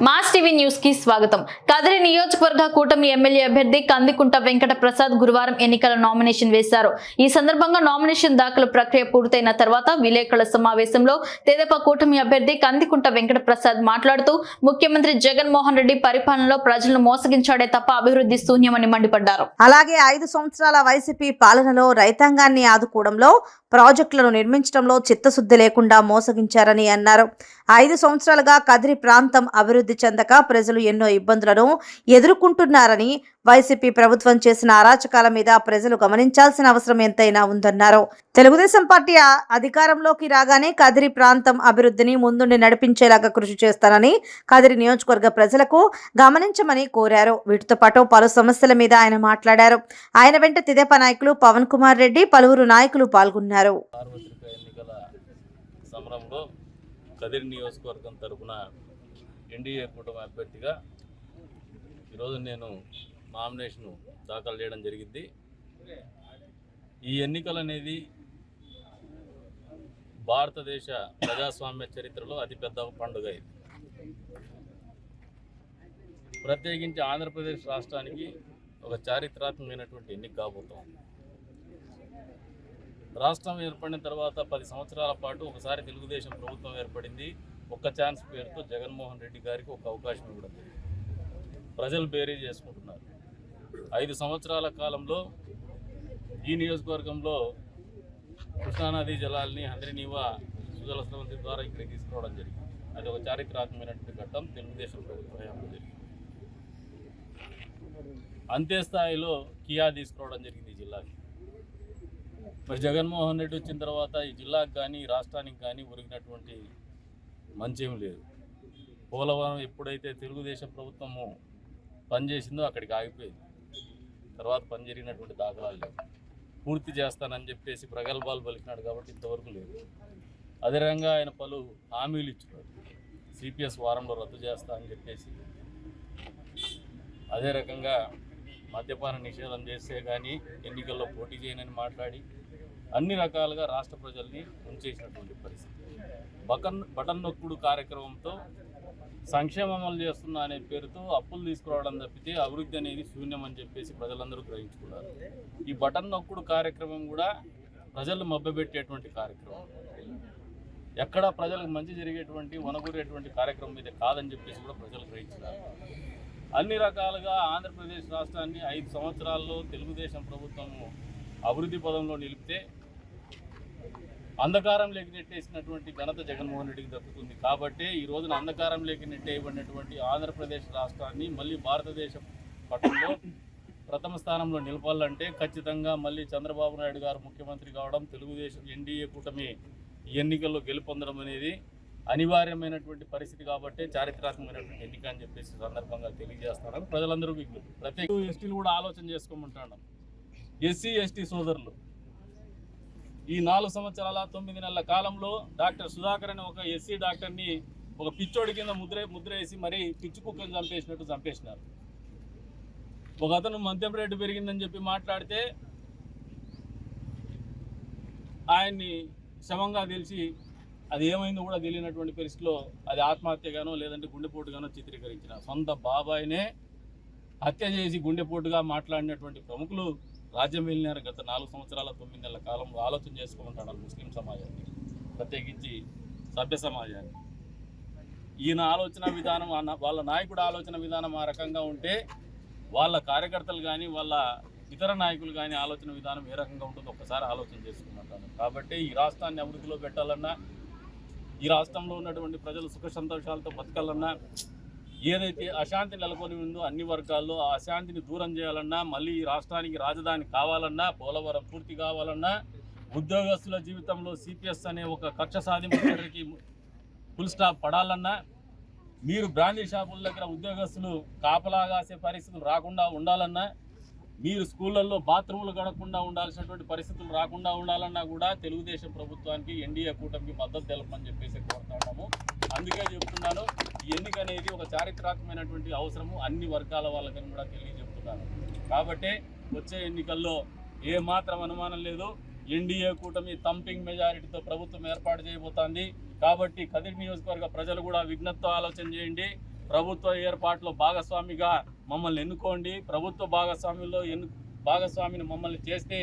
Mass TV news కి స్వాగతం. కదిరి నియోజకవర్గ కూటమి ఎమ్మెల్యే అభ్యర్థి కందికుంట వెంకట ప్రసాద్ గురువారం ఎన్నికల నామినేషన్ వేశారు. ఈ సందర్భంగా నామినేషన్ దాఖలు ప్రక్రియ పూర్తయిన తర్వాత విలేకరుల సమావేశంలో తెదేపా కూటమి అభ్యర్థి కందికుంట వెంకట ప్రసాద్ మాట్లాడుతూ ముఖ్యమంత్రి జగన్మోహన్ రెడ్డి పరిపాలనలో ప్రజలను మోసగించాడే తప్ప అభివృద్ధి శూన్యమని మండిపడ్డారు. అలాగే 5 సంవత్సరాల వైసీపీ పాలనలో రైతాంగాన్ని ఆదుకోవడంలో, ప్రాజెక్టులను నిర్మించడంలో చిత్తశుద్ధి లేకుండా మోసగించారని అన్నారు. 5 సంవత్సరాలుగా కదిరి ప్రాంతం అభివృద్ధి చెందక ప్రజలు ఎన్నో ఇబ్బందులను ఎదుర్కొంటున్నారని, వైసీపీ ప్రభుత్వం చేసిన అరాచకాల మీద ప్రజలు గమనించాల్సిన అవసరం ఎంతైనా ఉందన్నారు. తెలుగుదేశం పార్టీ అధికారంలోకి రాగానే కదిరి ప్రాంతం అభివృద్ధిని ముందుండి నడిపించేలాగా కృషి చేస్తానని కదిరి నియోజకవర్గ ప్రజలకు గమనించమని కోరారు. వీటితో పాటు పలు సమస్యల మీద ఆయన మాట్లాడారు. ఆయన వెంట తెదేపా నాయకులు పవన్ కుమార్ రెడ్డి, పలువురు నాయకులు పాల్గొన్నారు. కదిరి నియోజకవర్గం తరపున ఎన్డీఏ కూటమి అభ్యర్థిగా ఈరోజు నేను నామినేషన్ దాఖలు చేయడం జరిగింది. ఈ ఎన్నికలు అనేది భారతదేశ ప్రజాస్వామ్య చరిత్రలో అతిపెద్ద పండుగ ఇది. ప్రత్యేకించి ఆంధ్రప్రదేశ్ రాష్ట్రానికి ఒక చారిత్రాత్మకమైనటువంటి ఎన్నిక కాబోతోంది. రాష్ట్రం ఏర్పడిన తర్వాత 10 సంవత్సరాల పాటు ఒకసారి తెలుగుదేశం ప్రభుత్వం ఏర్పడింది. ఒక్క ఛాన్స్ పేరుతో జగన్మోహన్ రెడ్డి గారికి ఒక అవకాశం ఇవ్వడం జరిగింది. ప్రజలు బేరీ చేసుకుంటున్నారు. 5 సంవత్సరాల కాలంలో ఈ నియోజకవర్గంలో కృష్ణానది జలాల్ని హంద్రీనీవా సుజల స్రవంతి ద్వారా ఇక్కడికి తీసుకురావడం జరిగింది. అది ఒక చారిత్రాత్మకమైనటువంటి ఘట్టం తెలుగుదేశం ప్రభుత్వ హయాంలో జరిగింది. అంతే స్థాయిలో కియా తీసుకురావడం జరిగింది ఈ జిల్లాకి. మరి జగన్మోహన్ రెడ్డి వచ్చిన తర్వాత ఈ జిల్లాకు కానీ రాష్ట్రానికి కానీ ఒరిగినటువంటి మంచేం లేదు. పోలవరం ఎప్పుడైతే తెలుగుదేశం ప్రభుత్వము పనిచేసిందో అక్కడికి ఆగిపోయింది. తర్వాత పని జరిగినటువంటి దాఖలాలు లేవు. పూర్తి చేస్తానని చెప్పేసి ప్రగల్భాలు పలికినాడు కాబట్టి ఇంతవరకు లేదు. అదే రకంగా ఆయన పలు హామీలు ఇచ్చారు. సిపిఎస్ వారంలో రద్దు చేస్తా అని చెప్పేసి, అదే రకంగా మద్యపాన నిషేధం చేస్తే కానీ ఎన్నికల్లో పోటీ చేయనని మాట్లాడి అన్ని రకాలుగా రాష్ట్ర ప్రజల్ని ఉంచేసినటువంటి పరిస్థితి. బటన్ నొక్కుడు కార్యక్రమంతో సంక్షేమం అమలు చేస్తున్నా అనే పేరుతో అప్పులు తీసుకురావడం తప్పితే అభివృద్ధి అనేది శూన్యం అని చెప్పేసి ప్రజలందరూ గ్రహించుకున్నారు. ఈ బటన్ నొక్కుడు కార్యక్రమం కూడా ప్రజలు మభ్యపెట్టేటువంటి కార్యక్రమం, ఎక్కడ ప్రజలకు మంచి జరిగేటువంటి వనగూరేటువంటి కార్యక్రమం ఇది కాదని చెప్పేసి కూడా ప్రజలు గ్రహించారు. అన్ని రకాలుగా ఆంధ్రప్రదేశ్ రాష్ట్రాన్ని 5 సంవత్సరాల్లో తెలుగుదేశం ప్రభుత్వము అభివృద్ధి పదంలో నిలిపితే అంధకారంలోకి నెట్టేసినటువంటి ఘనత జగన్మోహన్ రెడ్డికి దక్కుతుంది. కాబట్టి ఈ రోజున అంధకారంలోకి నెట్టేయబడినటువంటి ఆంధ్రప్రదేశ్ రాష్ట్రాన్ని మళ్ళీ భారతదేశ పట్టణంలో ప్రథమ స్థానంలో నిలపాలంటే ఖచ్చితంగా మళ్ళీ చంద్రబాబు నాయుడు గారు ముఖ్యమంత్రి కావడం, తెలుగుదేశం ఎన్డీఏ కూటమి ఎన్నికల్లో గెలుపొందడం అనేది అనివార్యమైనటువంటి పరిస్థితి. కాబట్టి చారిత్రాత్మకమైనటువంటి ఎన్నిక అని చెప్పేసి సందర్భంగా తెలియజేస్తాను. ప్రజలందరూ ప్రత్యేక ఎస్టీలు కూడా ఆలోచన చేసుకోమంటున్నాం. ఎస్సీ ఎస్టీ సోదరులు ఈ 4 సంవత్సరాల 9 నెలల కాలంలో డాక్టర్ సుధాకర్ అనే ఒక ఎస్సీ డాక్టర్ని ఒక పిచ్చోడి కింద ముద్ర వేసి మరీ పిచ్చి కుక్కని చంపేసినట్టు చంపేసినారు. ఒక అతను మద్యం రేటు పెరిగిందని చెప్పి మాట్లాడితే ఆయన్ని శవంగా తెలిసి అది ఏమైందో కూడా తెలియనటువంటి పరిస్థితిలో అది ఆత్మహత్యగానో లేదంటే గుండెపోటుగానో చిత్రీకరించిన సొంత బాబాయినే హత్య చేసి గుండెపోటుగా మాట్లాడినటువంటి ప్రముఖులు రాజ్యం వెళ్ళినారు. గత 4 సంవత్సరాల 9 నెలల కాలంలో ఆలోచన చేసుకోమంటున్నారు ముస్లిం సమాజాన్ని, ప్రత్యేకించి సభ్య సమాజాన్ని. ఈయన ఆలోచన విధానం, వాళ్ళ నాయకుడు ఆలోచన విధానం ఆ రకంగా ఉంటే వాళ్ళ కార్యకర్తలు కానీ వాళ్ళ ఇతర నాయకులు కానీ ఆలోచన విధానం ఏ రకంగా ఉంటుందో ఒక్కసారి ఆలోచన చేసుకోమంటారు. కాబట్టి ఈ రాష్ట్రాన్ని అభివృద్ధిలో పెట్టాలన్నా, ఈ రాష్ట్రంలో ఉన్నటువంటి ప్రజలు సుఖ సంతోషాలతో బతకాలన్నా, ఏదైతే అశాంతి నెలకొని ఉందో అన్ని వర్గాల్లో ఆ అశాంతిని దూరం చేయాలన్నా, మళ్ళీ ఈ రాష్ట్రానికి రాజధాని కావాలన్నా, పోలవరం పూర్తి కావాలన్నా, ఉద్యోగస్తుల జీవితంలో సిపిఎస్ అనే ఒక కక్ష సాధింపుకి ఫుల్ స్టాప్ పడాలన్నా, మీరు బ్రాండీ షాపుల దగ్గర ఉద్యోగస్తులు కాపలాగాసే పరిస్థితులు రాకుండా ఉండాలన్నా, మీరు స్కూళ్ళల్లో బాత్రూములు గడకుండా ఉండాల్సినటువంటి పరిస్థితులు రాకుండా ఉండాలన్నా కూడా తెలుగుదేశం ప్రభుత్వానికి ఎన్డీఏ కూటమికి మద్దతు తెలపని చెప్పేసి కోరుతున్నాము. అందుకే చెప్తున్నాను, ఈ ఎన్నిక అనేది ఒక చారిత్రాత్మకమైనటువంటి అవసరము, అన్ని వర్గాల వాళ్ళకని కూడా తెలియజెప్తున్నాను. కాబట్టి వచ్చే ఎన్నికల్లో ఏమాత్రం అనుమానం లేదు, ఎన్డీఏ కూటమి థంపింగ్ మెజారిటీతో ప్రభుత్వం ఏర్పాటు చేయబోతోంది. కాబట్టి కదిరి నియోజకవర్గ ప్రజలు కూడా విజ్ఞప్తితో ఆలోచన చేయండి. ప్రభుత్వ ఏర్పాటులో భాగస్వామిగా మమ్మల్ని ఎన్నుకోండి. ప్రభుత్వ భాగస్వామిని మమ్మల్ని చేస్తే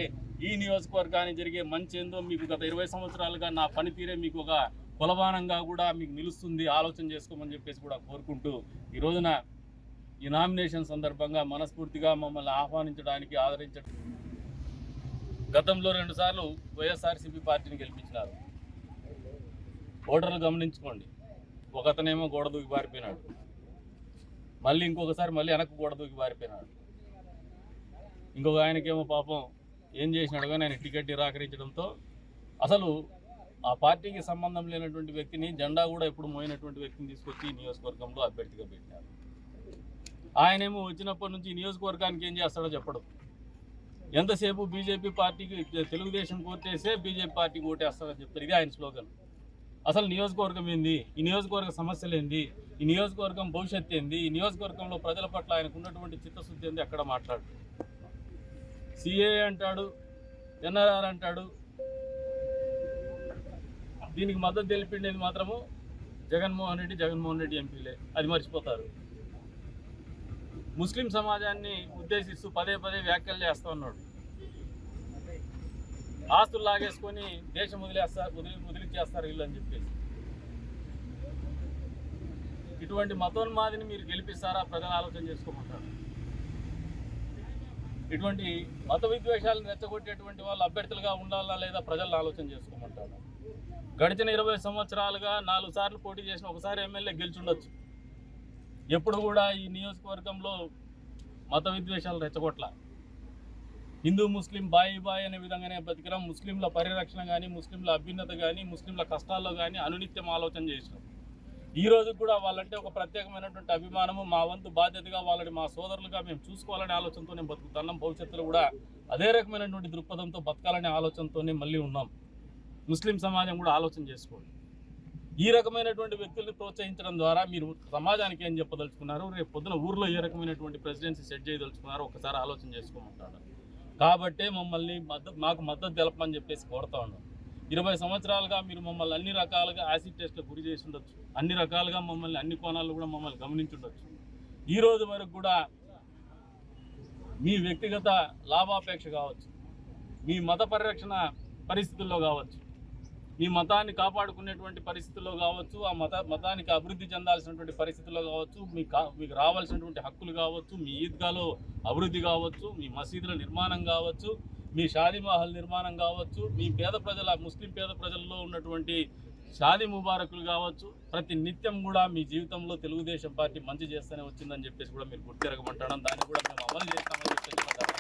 ఈ నియోజకవర్గానికి జరిగే మంచి ఏందో మీకు గత 20 సంవత్సరాలుగా నా పనితీరే మీకు ఒక కొలమానంగా కూడా మీకు నిలుస్తుంది, ఆలోచన చేసుకోమని చెప్పేసి కూడా కోరుకుంటూ ఈ రోజున ఈ నామినేషన్ సందర్భంగా మనస్ఫూర్తిగా మమ్మల్ని ఆహ్వానించడానికి ఆదరించడం. గతంలో 2 సార్లు వైఎస్ఆర్సీపీ పార్టీని గెలిపించినారు. ఓటర్లు గమనించుకోండి. ఒకతనేమో గోడ దూకి పారిపోయినాడు, మళ్ళీ ఇంకొకసారి మళ్ళీ వెనక్కు గోడ దూకి పారిపోయినాడు. ఇంకొక ఆయనకేమో పాపం ఏం చేసినాడు కానీ ఆయన టికెట్ నిరాకరించడంతో అసలు ఆ పార్టీకి సంబంధం లేనటువంటి వ్యక్తిని, జెండా కూడా ఎప్పుడు మోయినటువంటి వ్యక్తిని తీసుకొచ్చి ఈ నియోజకవర్గంలో అభ్యర్థిగా పెట్టినారు. ఆయనేమో వచ్చినప్పటి నుంచి ఈ నియోజకవర్గానికి ఏం చేస్తాడో చెప్పడం. ఎంతసేపు బీజేపీ పార్టీకి, తెలుగుదేశం కోటేస్తే బీజేపీ పార్టీకి ఓటేస్తాడని చెప్తారు. ఇది ఆయన స్లోగన్. అసలు నియోజకవర్గం ఏంది, ఈ నియోజకవర్గ సమస్యలు ఏంది, ఈ నియోజకవర్గం భవిష్యత్తు ఏంది, ఈ నియోజకవర్గంలో ప్రజల పట్ల ఆయనకు ఉన్నటువంటి చిత్తశుద్ధి ఏంది అక్కడ మాట్లాడు. సిఏ అంటాడు, ఎన్ఆర్ఆర్ అంటాడు. దీనికి మద్దతు తెలిపిండేది మాత్రము జగన్మోహన్ రెడ్డి ఎంపీలే. అది మర్చిపోతారు. ముస్లిం సమాజాన్ని ఉద్దేశిస్తూ పదే వ్యాఖ్యలు చేస్తూ ఉన్నాడు. ఆస్తులు లాగేసుకొని దేశం వదిలిచ్చేస్తారు వీళ్ళు అని చెప్పేసి. ఇటువంటి మతోన్మాదిని మీరు గెలిపిస్తారా? ప్రజలు ఆలోచన చేసుకోమంటారు. ఇటువంటి మత విద్వేషాలను రెచ్చగొట్టేటువంటి వాళ్ళు అభ్యర్థులుగా ఉండాలా లేదా ప్రజలను ఆలోచన చేసుకోమంటారు. గడిచిన 20 సంవత్సరాలుగా 4 సార్లు పోటీ చేసిన, ఒకసారి ఎమ్మెల్యే గెలిచుండొచ్చు. ఎప్పుడు కూడా ఈ నియోజకవర్గంలో మత విద్వేషాలు రెచ్చగొట్ల. హిందూ ముస్లిం బాయి అనే విధంగానే బతికినాం. ముస్లింల పరిరక్షణ కానీ, ముస్లింల అభ్యున్నత కానీ, ముస్లింల కష్టాల్లో కానీ అనునిత్యం ఆలోచన చేసినాం. ఈ రోజు కూడా వాళ్ళంటే ఒక ప్రత్యేకమైనటువంటి అభిమానము, మా వంతు బాధ్యతగా వాళ్ళని మా సోదరులుగా మేము చూసుకోవాలనే ఆలోచనతోనే బతుకుతున్నాం. భవిష్యత్తులో కూడా అదే రకమైనటువంటి దృక్పథంతో బతకాలనే ఆలోచనతోనే మళ్ళీ ఉన్నాం. ముస్లిం సమాజం కూడా ఆలోచన చేసుకోండి. ఈ రకమైనటువంటి వ్యక్తుల్ని ప్రోత్సహించడం ద్వారా మీరు సమాజానికి ఏం చెప్పదలుచుకున్నారు, రేపు పొద్దున ఊర్లో ఏ రకమైనటువంటి ప్రెసిడెన్సీ సెట్ చేయదలుచుకున్నారో ఒకసారి ఆలోచన చేసుకోమంటాడు. కాబట్టే మమ్మల్ని మాకు మద్దతు తెలపమని చెప్పేసి కోరుతా ఉన్నాం. 20 సంవత్సరాలుగా మీరు మమ్మల్ని అన్ని రకాలుగా యాసిడ్ టెస్ట్లకు గురి చేసి ఉండొచ్చు, అన్ని రకాలుగా మమ్మల్ని అన్ని కోణాల్లో కూడా మమ్మల్ని గమనించుండొచ్చు. ఈ రోజు వరకు కూడా మీ వ్యక్తిగత లాభాపేక్ష కావచ్చు, మీ మత పరిరక్షణ పరిస్థితుల్లో కావచ్చు, మీ మతాన్ని కాపాడుకునేటువంటి పరిస్థితుల్లో కావచ్చు, ఆ మతానికి అభివృద్ధి చెందాల్సినటువంటి పరిస్థితుల్లో కావచ్చు, మీకు రావాల్సినటువంటి హక్కులు కావచ్చు, మీ ఈద్గాలో అభివృద్ధి కావచ్చు, మీ మసీదుల నిర్మాణం కావచ్చు, మీ షాదీ మహల్ నిర్మాణం కావచ్చు, మీ ముస్లిం పేద ప్రజల్లో ఉన్నటువంటి షాదీ ముబారకులు కావచ్చు, ప్రతి నిత్యం కూడా మీ జీవితంలో తెలుగుదేశం పార్టీ మంచి చేస్తూనే వచ్చిందని చెప్పేసి కూడా మీరు గుర్తిరగమంటాం. దాన్ని కూడా మేము అమలు